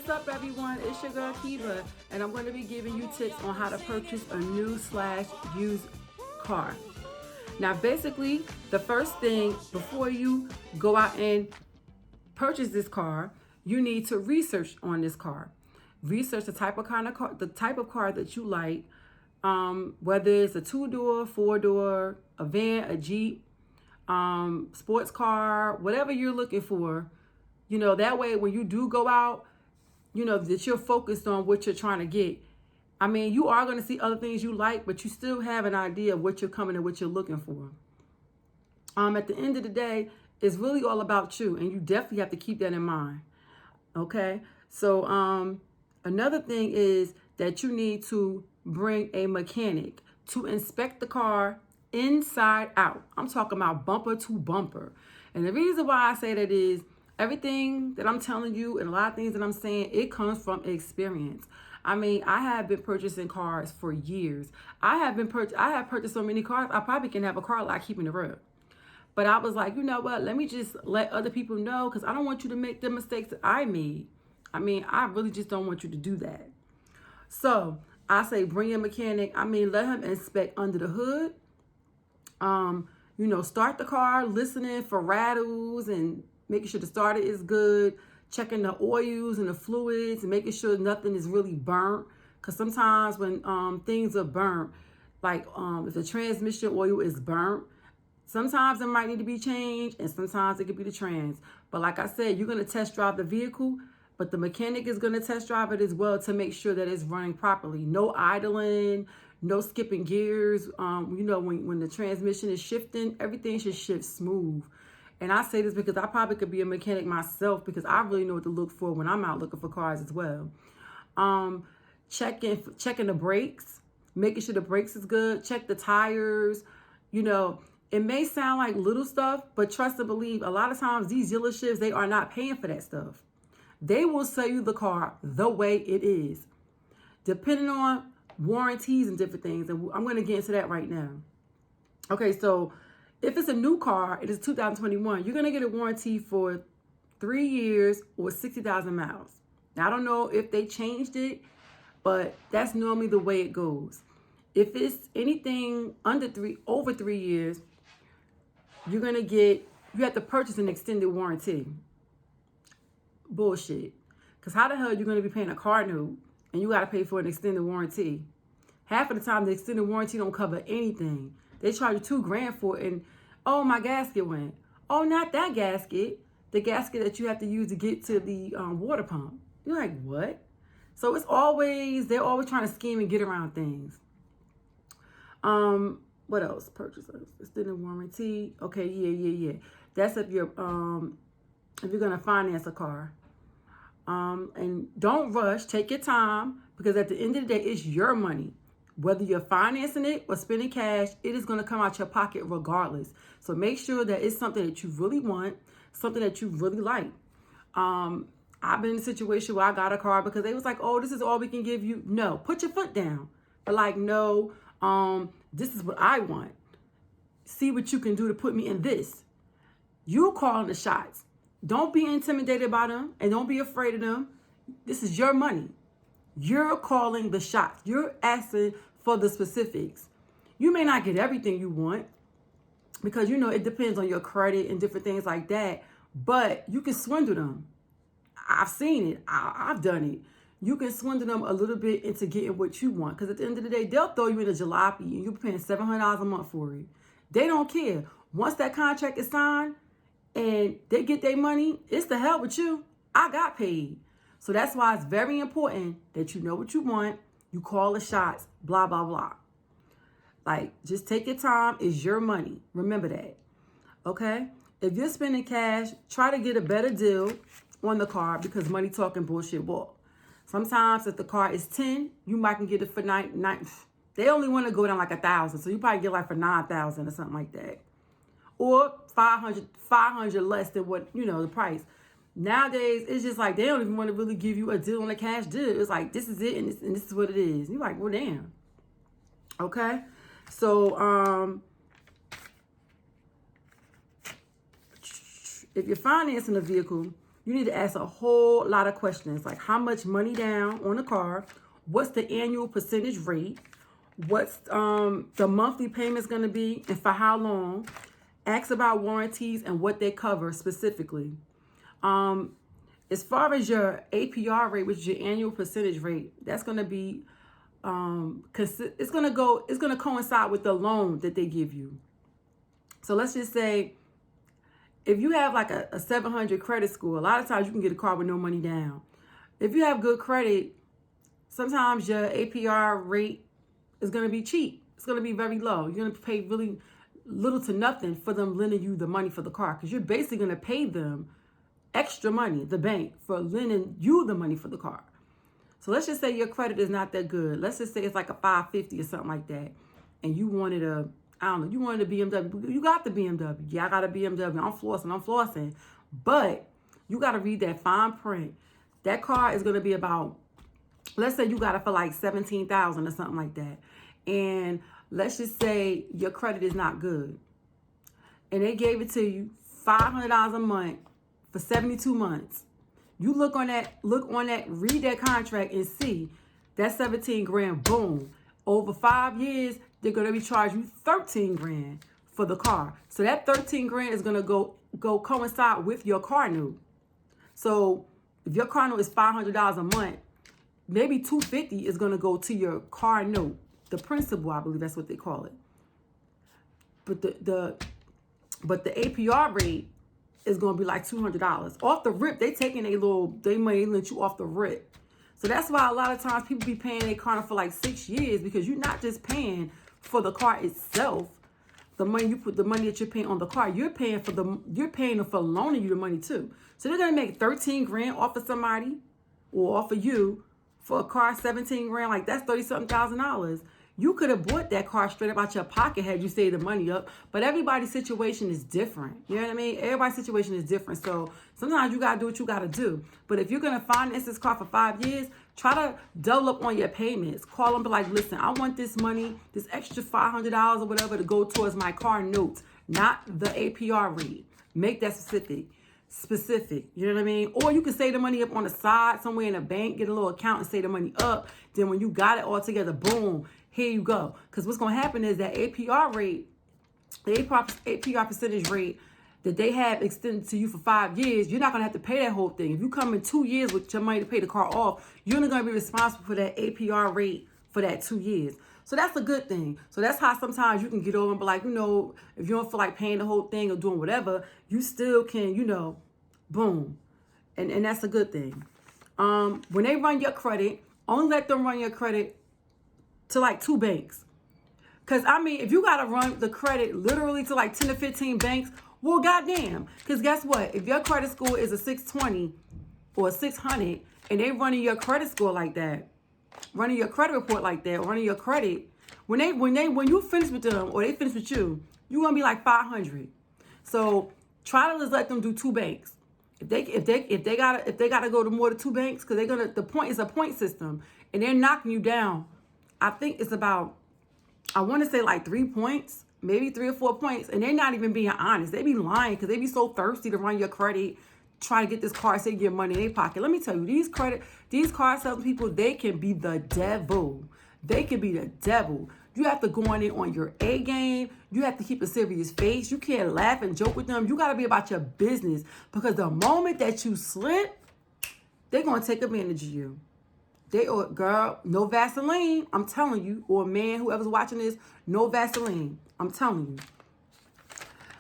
up, everyone? It's your girl Keba, and I'm going to be giving you tips on how to purchase a new/used car. Now, basically, the first thing before you go out and purchase this car, you need to research on this car. Research the type of car that you like, whether it's a 2-door, 4-door, a van, a Jeep, sports car, whatever you're looking for. That way when you do go out, that you're focused on what you're trying to get. I mean, you are going to see other things you like, but you still have an idea of what you're coming and what you're looking for. At the end of the day, it's really all about you, and you definitely have to keep that in mind. Okay? So, another thing is that you need to bring a mechanic to inspect the car inside out. I'm talking about bumper to bumper. And the reason why I say that is everything that I'm telling you and a lot of things that I'm saying, it comes from experience. I mean, I have been purchasing cars for years. I have purchased so many cars, I probably can have a car lot keeping the road. But I was like, you know what? Let me just let other people know, because I don't want you to make the mistakes that I made. I mean, I really just don't want you to do that. So I say bring your mechanic. I mean, let him inspect under the hood. Start the car, listening for rattles and making sure the starter is good, checking the oils and the fluids and making sure nothing is really burnt. Because sometimes when things are burnt, like if the transmission oil is burnt, sometimes it might need to be changed, and sometimes it could be the trans. But like I said, you're going to test drive the vehicle, but the mechanic is going to test drive it as well to make sure that it's running properly. No idling, no skipping gears. When the transmission is shifting, everything should shift smooth. And I say this because I probably could be a mechanic myself, because I really know what to look for when I'm out looking for cars as well. Checking the brakes, making sure the brakes is good. Check the tires. It may sound like little stuff, but trust and believe, a lot of times these dealerships, they are not paying for that stuff. They will sell you the car the way it is, depending on warranties and different things. And I'm going to get into that right now. Okay, so if it's a new car, it is 2021, you're going to get a warranty for 3 years or 60,000 miles. Now, I don't know if they changed it, but that's normally the way it goes. If it's anything over 3 years, you have to purchase an extended warranty. Bullshit. Because how the hell are you going to be paying a car note and you got to pay for an extended warranty? Half of the time, the extended warranty don't cover anything. They charge you $2,000 for it, and oh, my gasket went. Oh, not that gasket. The gasket that you have to use to get to the water pump. You're like, what? So they're always trying to scheme and get around things. What else? Purchasers, extended warranty. Okay, yeah. That's if you're gonna finance a car. And don't rush. Take your time, because at the end of the day, it's your money. Whether you're financing it or spending cash, it is going to come out your pocket regardless. So make sure that it's something that you really want, something that you really like. I've been in a situation where I got a car because they was like, oh, this is all we can give you. No, put your foot down. But like, no, this is what I want. See what you can do to put me in this. You're calling the shots. Don't be intimidated by them, and don't be afraid of them. This is your money. You're calling the shots. You're asking for the specifics. You may not get everything you want, because, it depends on your credit and different things like that. But you can swindle them. I've seen it. I've done it. You can swindle them a little bit into getting what you want. Because at the end of the day, they'll throw you in a jalopy and you're paying $700 a month for it. They don't care. Once that contract is signed and they get their money, it's the hell with you. I got paid. So that's why it's very important that you know what you want. You call the shots, blah, blah, blah. Like, just take your time. It's your money. Remember that. Okay? If you're spending cash, try to get a better deal on the car, because money talking, bullshit walk. Sometimes if the car is 10, you might can get it for nine. They only want to go down like 1,000. So you probably get like for 9,000 or something like that. Or 500 less than what, the price. Nowadays, it's just like they don't even want to really give you a deal on a cash deal. It's like, this is it, and this is what it is. And you're like, well, damn. Okay? So, if you're financing a vehicle, you need to ask a whole lot of questions, like how much money down on the car, what's the annual percentage rate, what's the monthly payment's going to be, and for how long. Ask about warranties and what they cover specifically. As far as your APR rate, which is your annual percentage rate, that's going to be it's going to coincide with the loan that they give you. So let's just say if you have like a 700 credit score, a lot of times you can get a car with no money down. If you have good credit, sometimes your APR rate is going to be cheap. It's going to be very low. You're going to pay really little to nothing for them lending you the money for the car, because you're basically going to pay them extra money, the bank, for lending you the money for the car. So let's just say your credit is not that good. Let's just say it's like a 550 or something like that. And you wanted you wanted a BMW. You got the BMW. Yeah, I got a BMW. I'm flossing. But you got to read that fine print. That car is going to be about, let's say you got it for like $17,000 or something like that. And let's just say your credit is not good. And they gave it to you $500 a month for 72 months. You look on that, read that contract and see that 17 grand, boom. Over 5 years, they're going to be charging you 13 grand for the car. So that 13 grand is going to go coincide with your car note. So if your car note is $500 a month, maybe $250 is going to go to your car note, the principal, I believe that's what they call it. But the APR rate is going to be like $200 off the rip. They taking they money lent you off the rip. So that's why a lot of times people be paying their car for like 6 years, because you're not just paying for the car itself, the money that you're paying on the car, you're paying them for loaning you the money too. So they're gonna make 13 grand off of somebody or off of you for a car, 17 grand, like that's $30-something thousand. You could have bought that car straight up out your pocket had you saved the money up. But everybody's situation is different. You know what I mean? Everybody's situation is different. So sometimes you got to do what you got to do. But if you're going to finance this car for 5 years, try to double up on your payments. Call them, be like, listen, I want this money, this extra $500 or whatever to go towards my car notes, not the APR rate. Make that specific. You know what I mean? Or you can save the money up on the side somewhere in a bank, get a little account and save the money up. Then when you got it all together, boom, here you go. Because what's going to happen is that APR rate, the APR percentage rate that they have extended to you for 5 years, you're not going to have to pay that whole thing. If you come in 2 years with your money to pay the car off, you're only going to be responsible for that APR rate for that 2 years. So that's a good thing. So that's how sometimes you can get over and be like, if you don't feel like paying the whole thing or doing whatever, you still can, boom. And that's a good thing. When they run your credit, only let them run your credit to like 2 banks. Because, if you got to run the credit literally to like 10 to 15 banks, well, goddamn. Because guess what? If your credit score is a 620 or a 600 and they running your credit score like that, running your credit report like that, running your credit, when you finish with them or they finish with you, you're going to be like 500. So try to just let them do 2 banks. If they gotta go to more than 2 banks, because the point is a point system and they're knocking you down. I think it's about, I want to say like 3 points, maybe 3 or 4 points. And they're not even being honest. They be lying because they be so thirsty to run your credit, try to get this car, say get money in their pocket. Let me tell you, these car selling people, they can be the devil. They can be the devil. You have to go on in on your A game. You have to keep a serious face. You can't laugh and joke with them. You got to be about your business, because the moment that you slip, they're going to take advantage of you. Girl, no Vaseline, I'm telling you, or man, whoever's watching this, no Vaseline, I'm telling you.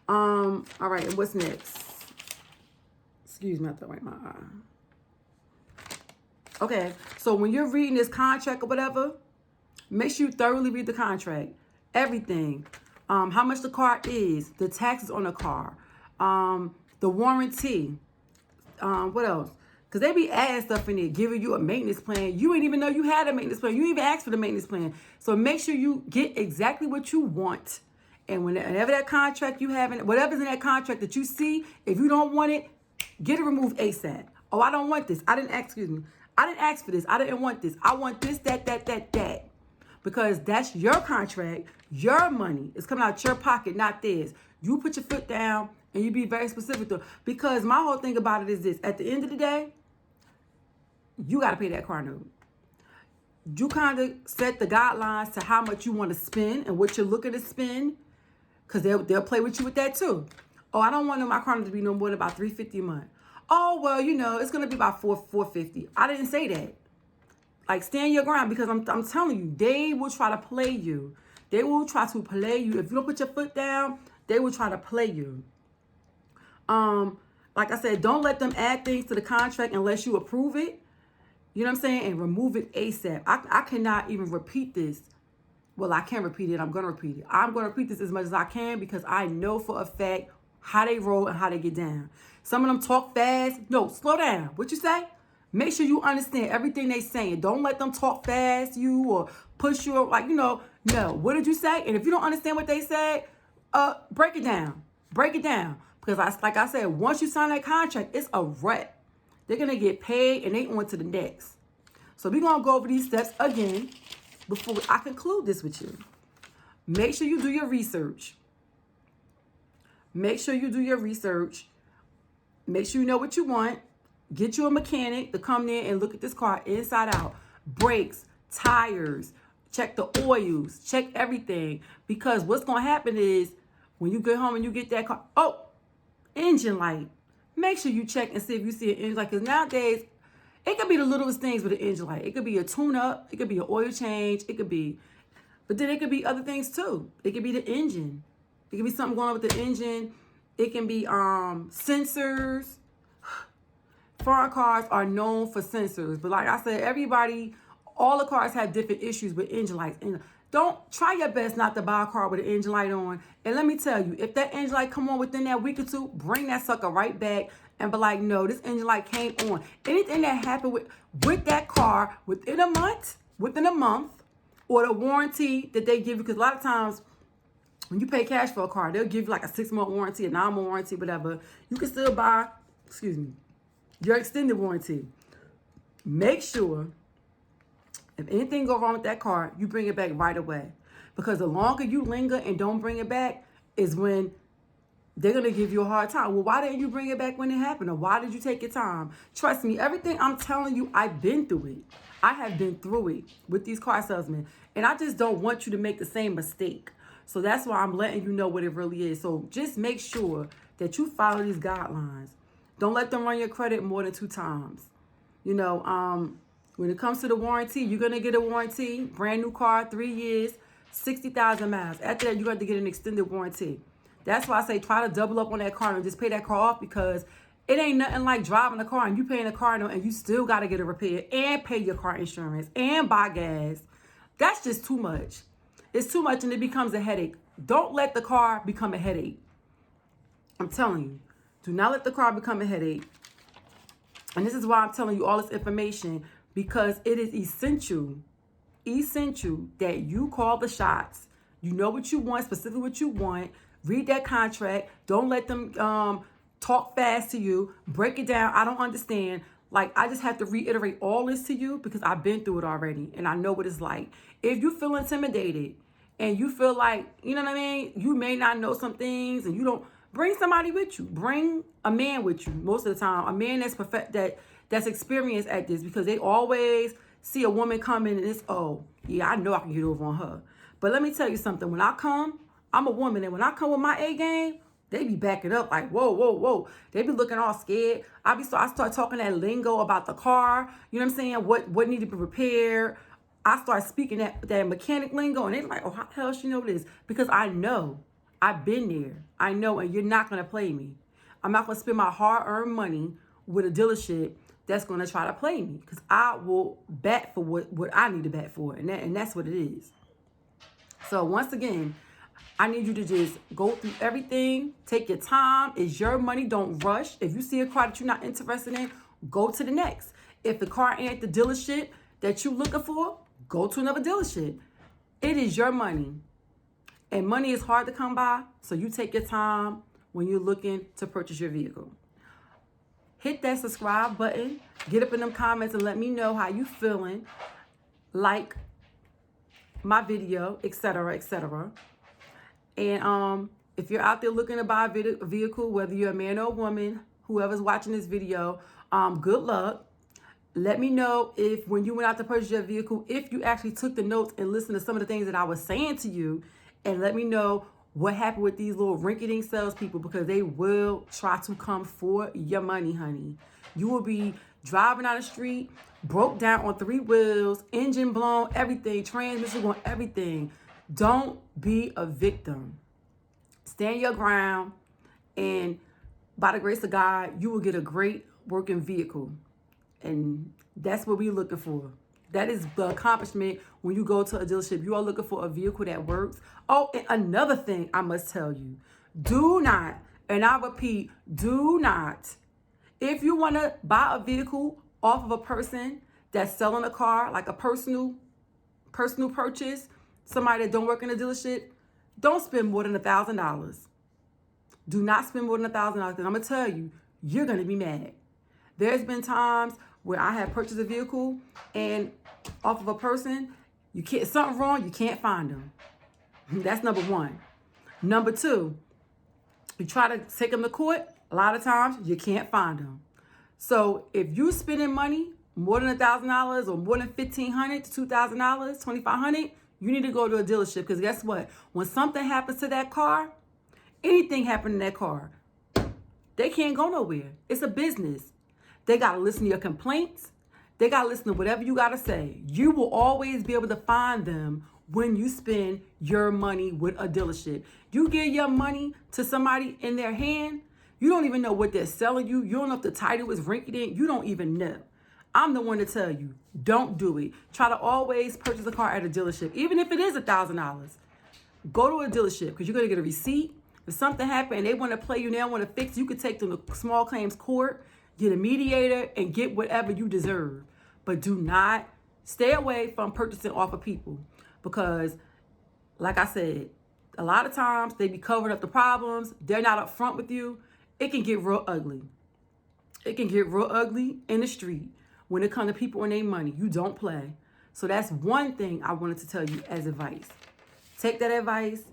All right, and what's next? Excuse me, I have to wipe my eye. Okay, so when you're reading this contract or whatever, make sure you thoroughly read the contract. Everything. How much the car is, the taxes on the car, the warranty. What else? Because they be adding stuff in there, giving you a maintenance plan. You ain't even know you had a maintenance plan. You ain't even asked for the maintenance plan. So make sure you get exactly what you want. And whenever that contract you have, whatever's in that contract that you see, if you don't want it, get it removed ASAP. Oh, I don't want this. I didn't ask for this. I didn't want this. I want this, that. Because that's your contract, your money. It's coming out your pocket, not theirs. You put your foot down And you be very specific though. Because my whole thing about it is this. At the end of the day, you got to pay that car note. You kind of set the guidelines to how much you want to spend and what you're looking to spend. Because they'll play with you with that too. Oh, I don't want my car note to be no more than about $350 a month. Oh, well, you know, it's going to be about $450. I didn't say that. Like, stand your ground, because I'm telling you, they will try to play you. They will try to play you. If you don't put your foot down, they will try to play you. Like I said, don't let them add things to the contract unless you approve it. You know what I'm saying? And remove it ASAP. I cannot even repeat this. Well, I can repeat it. I'm going to repeat it. I'm going to repeat this as much as I can because I know for a fact how they roll and how they get down. Some of them talk fast. No, slow down. What you say? Make sure you understand everything they saying. Don't let them talk fast you or push you. Like, you know, no. What did you say? And if you don't understand what they said, break it down. Break it down. Because like I said, once you sign that contract, it's a wrap. They're going to get paid and they on to the next. So we're going to go over these steps again before I conclude this with you. Make sure you do your research. Make sure you do your research. Make sure you know what you want. Get you a mechanic to come in and look at this car inside out. Brakes, tires, check the oils, check everything. Because what's going to happen is when you get home and you get that car, engine light. Make sure you check and see if you see an engine light. Because nowadays, it could be the littlest things with an engine light. It could be a tune-up. It could be an oil change. It could be, but then it could be other things too. It could be the engine. It could be something going on with the engine. It can be sensors. Foreign cars are known for sensors. But like I said, all the cars have different issues with engine lights. And don't try your best not to buy a car with an engine light on. And let me tell you, if that engine light come on within that week or two, bring that sucker right back and be like, no, this engine light came on. Anything that happened with that car within a month, or the warranty that they give you, because a lot of times when you pay cash for a car, they'll give you like a 6-month warranty, a 9-month warranty, whatever. You can still buy, your extended warranty. Make sure if anything go wrong with that car, you bring it back right away. Because the longer you linger and don't bring it back is when they're going to give you a hard time. Well, why didn't you bring it back when it happened? Or why did you take your time? Trust me, everything I'm telling you, I've been through it. I have been through it with these car salesmen. And I just don't want you to make the same mistake. So that's why I'm letting you know what it really is. So just make sure that you follow these guidelines. Don't let them run your credit more than 2 times. You know, when it comes to the warranty, you're going to get a warranty. Brand new car, 3 years, 60,000 miles. After that, you're going to get an extended warranty. That's why I say try to double up on that car and just pay that car off, because it ain't nothing like driving a car and you paying a car note and you still got to get it repaired and pay your car insurance and buy gas. That's just too much. It's too much and it becomes a headache. Don't let the car become a headache. I'm telling you. Do not let the car become a headache. And this is why I'm telling you all this information, because it is essential that you call the shots. You know what you want, specifically what you want. Read that contract. Don't let them talk fast to you. Break it down. I don't understand. Like, I just have to reiterate all this to you because I've been through it already and I know what it's like. If you feel intimidated and you feel like, you know what I mean, you may not know some things and you don't, bring somebody with you. Bring a man with you most of the time. A man that's experienced at this, because they always see a woman come in and it's, oh, yeah, I know I can get over on her. But let me tell you something. When I come, I'm a woman, and when I come with my A game, they be backing up like, whoa, whoa, whoa. They be looking all scared. I start talking that lingo about the car. You know what I'm saying? What need to be repaired. I start speaking that mechanic lingo, and they're like, oh, how the hell she know this? Because I know. I've been there. I know, and you're not going to play me. I'm not going to spend my hard-earned money with a dealership that's going to try to play me, because I will bat for what I need to bat for, and that's what it is. So once again, I need you to just go through everything. Take your time. It's your money. Don't rush. If you see a car that you're not interested in, go to the next. If the car ain't the dealership that you're looking for, go to another dealership. It is your money. And money is hard to come by, so you take your time when you're looking to purchase your vehicle. Hit that subscribe button. Get up in them comments and let me know how you feeling. Like my video, etc., etc. And if you're out there looking to buy a vehicle, whether you're a man or a woman, whoever's watching this video, good luck. Let me know if when you went out to purchase your vehicle, if you actually took the notes and listened to some of the things that I was saying to you, and let me know what happened with these little rinky-dink salespeople, because they will try to come for your money, honey. You will be driving down the street, broke down on 3 wheels, engine blown, everything, transmission going, everything. Don't be a victim. Stand your ground, and by the grace of God, you will get a great working vehicle. And that's what we're looking for. That is the accomplishment when you go to a dealership. You are looking for a vehicle that works. Oh, and another thing I must tell you. Do not, and I repeat, do not, if you want to buy a vehicle off of a person that's selling a car, like a personal purchase, somebody that don't work in a dealership, don't spend more than $1,000. Do not spend more than $1,000, because I'm going to tell you, you're going to be mad. There's been times where I have purchased a vehicle and off of a person, something wrong, you can't find them. That's number one. Number two, you try to take them to court, a lot of times you can't find them. So if you're spending money more than $1,000 or more than $1,500 to $2,000, $2,500, you need to go to a dealership, because guess what? When something happens to that car, anything happened in that car, they can't go nowhere. It's a business. They got to listen to your complaints. They got to listen to whatever you got to say. You will always be able to find them when you spend your money with a dealership. You give your money to somebody in their hand, you don't even know what they're selling you. You don't know if the title is rinky-dink. You don't even know. I'm the one to tell you, don't do it. Try to always purchase a car at a dealership, even if it is $1,000. Go to a dealership, because you're going to get a receipt. If something happened and they want to play you, they don't want to fix, you could take them to small claims court, get a mediator, and get whatever you deserve. But do not stay away from purchasing off of people, because, like I said, a lot of times they be covering up the problems. They're not up front with you. It can get real ugly. It can get real ugly in the street when it comes to people and their money. You don't play. So that's one thing I wanted to tell you as advice. Take that advice.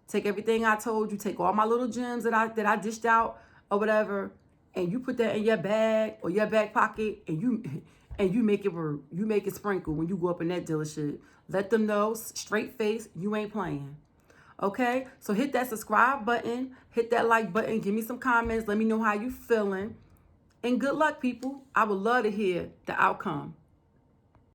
Take everything I told you. Take all my little gems that I dished out or whatever, and you put that in your bag or your back pocket, and you make it work. You make it sprinkle when you go up in that dealership. Let them know, straight face, you ain't playing. Okay? So hit that subscribe button. Hit that like button. Give me some comments. Let me know how you feeling. And good luck, people. I would love to hear the outcome.